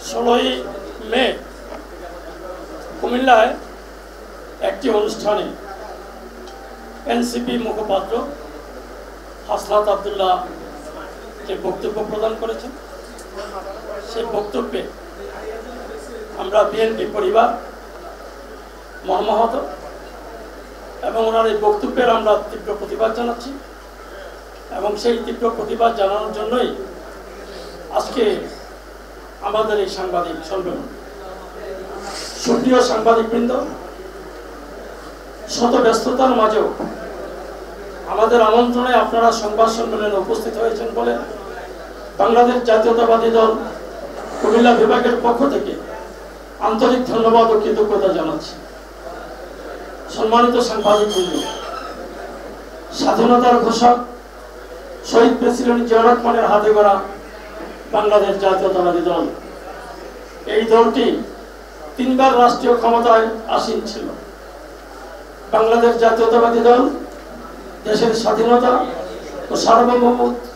16ই মে কুমিল্লায় একটি অনুষ্ঠানে এনসিপি মুখপাত্র হাসনাত আব্দুল্লাহ যে বক্তব্য প্রদান করেছেন, সেই বক্তব্যে আমরা বিএনপি পরিবার মর্মাহত এবং ওনার এই বক্তব্যের আমরা তীব্র প্রতিবাদ জানাচ্ছি এবং সেই তীব্র প্রতিবাদ জানানোর জন্যই আজকে আমাদের এই সাংবাদিক সম্মেলন। সুপ্রিয় সাংবাদিকবৃন্দ, শত ব্যস্ততার মাঝেও আমাদের আমন্ত্রণে আপনারা সংবাদ সম্মেলনে উপস্থিত হয়েছেন বলে বাংলাদেশ জাতীয়তাবাদী দল কুমিল্লা বিভাগের পক্ষ থেকে আন্তরিক ধন্যবাদ ও কৃতজ্ঞতা জানাচ্ছি। সম্মানিত সাংবাদিকবৃন্দ, স্বাধীনতার ঘোষক শহীদ প্রেসিডেন্ট জিয়া রহমানের হাতে গড়া বাংলাদেশ জাতীয়তাবাদী দল, এই দলটি 3 বার রাষ্ট্রীয় ক্ষমতায় আসীন ছিল। বাংলাদেশ জাতীয়তাবাদী দল দেশের স্বাধীনতা ও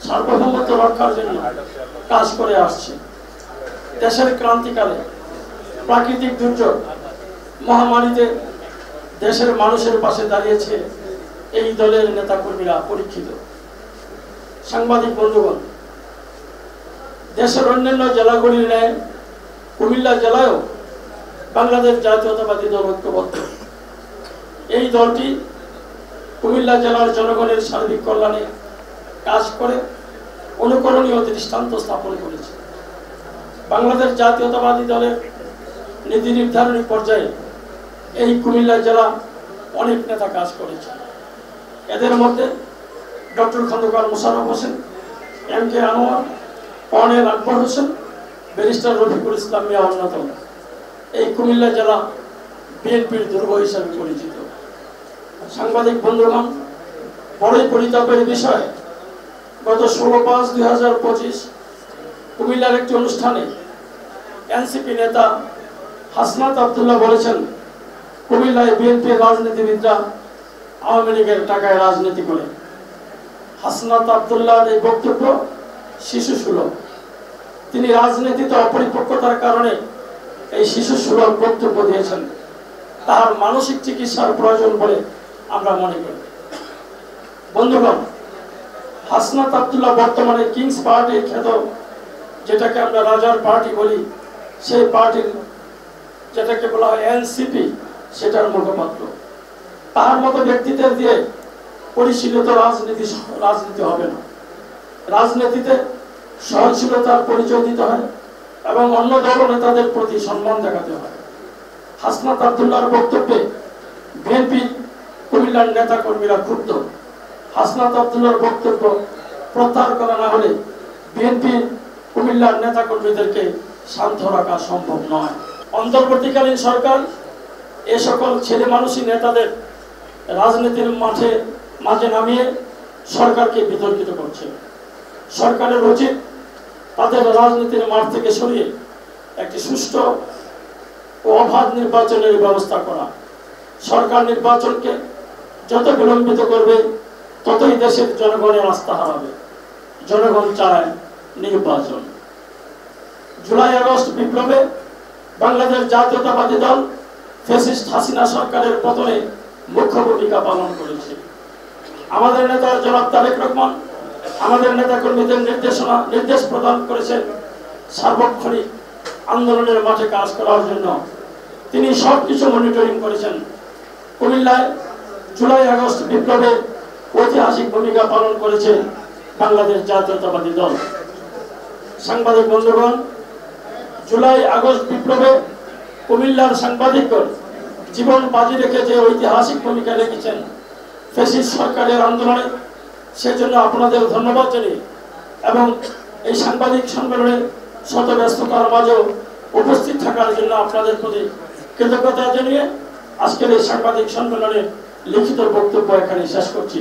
সার্বভৌমত্ব রক্ষার জন্য কাজ করে আসছে। দেশের ক্রান্তিকালে প্রাকৃতিক দুর্যোগ মহামারীতে দেশের মানুষের পাশে দাঁড়িয়েছে এই দলের নেতাকর্মীরা পরীক্ষিত। সাংবাদিক বন্ধুগণ, দেশের অন্যান্য জেলাগুলির ন্যায় কুমিল্লা জেলায়ও বাংলাদেশ জাতীয়তাবাদী দল ঐক্যবদ্ধ। এই দলটি কুমিল্লা জেলার জনগণের সার্বিক কল্যাণে কাজ করে অনুকরণীয় দৃষ্টান্ত স্থাপন করেছে। বাংলাদেশ জাতীয়তাবাদী দলের নীতি নির্ধারণী পর্যায়ে এই কুমিল্লা জেলা অনেক নেতা কাজ করেছে। এদের মধ্যে doctor Khandakar Mosharraf Hossain, MK Anwar, colonel Akbar Hossain, barrister Rafiqul Islam Mia অন্যতম। এই কুমিল্লা জেলা বিএনপির দুর্গ হিসাবে পরিচিত। সাংবাদিক বন্ধুগণ, বড়ই পরিতাপের বিষয়, গত 16/5/2025 কুমিল্লার একটি অনুষ্ঠানে এনসিপি নেতা হাসনাত আব্দুল্লাহ বলেছেন, কুমিল্লায় বিএনপির রাজনীতিবিদরা আওয়ামী লীগের টাকায় রাজনীতি করে। হাসনাত আব্দুল্লাহর এই বক্তব্য শিশুসুলভ। তিনি রাজনীতিতে অপরিপক্কতার কারণে এই শিশুসুলভ বক্তব্য দিয়েছেন। তার মানসিক চিকিৎসার প্রয়োজন বলে আমরা মনে করি। বন্ধুগণ, হাসনাত আব্দুল্লাহ বর্তমানে কিংস পার্টির খ্যাত, যেটাকে আমরা রাজার পার্টি বলি, সেই পার্টির যেটাকে বলা হয় এনসিপি, সেটার মুখপাত্র। তার মতো ব্যক্তিদের দিয়ে পরিশীলিত রাজনীতি হবে না। রাজনীতিতে সহনশীলতার পরিচয় দিতে হয় এবং অন্য দল নেতাদের প্রতি সম্মান দেখাতে হয়। হাসনাত আব্দুল্লাহর বক্তব্যে বিএনপি কুমিল্লার নেতা কর্মীরা ক্ষুব্ধ। হাসনাত আব্দুল্লাহর বক্তব্য প্রত্যাহার করা না হলে বিএনপি কুমিল্লার নেতা কর্মীদেরকে শান্ত রাখা সম্ভব নয়। অন্তর্বর্তীকালীন সরকার এ সকল ছেলে মানুষী নেতাদের রাজনীতির মাঝে নামিয়ে সরকারকে বিতর্কিত করছে। সরকারের উচিত তাদের রাজনীতির মাঠ থেকে সরিয়ে একটি সুষ্ঠু ও অবাধ নির্বাচনের ব্যবস্থা করা। সরকার নির্বাচনকে যত বিলম্বিত করবে ততই দেশের জনগণের আস্থা হারাবে। জনগণ চায় নির্বাচন। জুলাই আগস্ট বিপ্লবে বাংলাদেশ জাতীয়তাবাদী দল ফ্যাসিস্ট হাসিনা সরকারের পতনে মুখ্য ভূমিকা পালন করেছে। আমাদের নেতা জনাব তারেক রহমান আমাদের নেতা কর্মীদের নির্দেশ প্রদান করেছেন সার্বক্ষণিক আন্দোলনের মাঠে কাজ করার জন্য। তিনি সবকিছু মনিটরিং করেছেন। কুমিল্লায় জুলাই আগস্ট বিপ্লবে ঐতিহাসিক ভূমিকা পালন করেছে বাংলাদেশ জাতীয়তাবাদী দল। সাংবাদিক বন্ধুগণ, জুলাই আগস্ট বিপ্লবে কুমিল্লার সাংবাদিকগণ জীবন বাজি রেখে যে ঐতিহাসিক ভূমিকা রেখেছেন ফ্যাসিস্ট সরকারের আন্দোলনে, সেজন্য আপনাদের ধন্যবাদ জানিয়ে এবং এই সাংবাদিক সম্মেলনে শত ব্যস্ততার মাঝেও উপস্থিত থাকার জন্য আপনাদের প্রতি কৃতজ্ঞতা জানিয়ে আজকের এই সাংবাদিক সম্মেলনে লিখিত বক্তব্য এখানে শেষ করছি।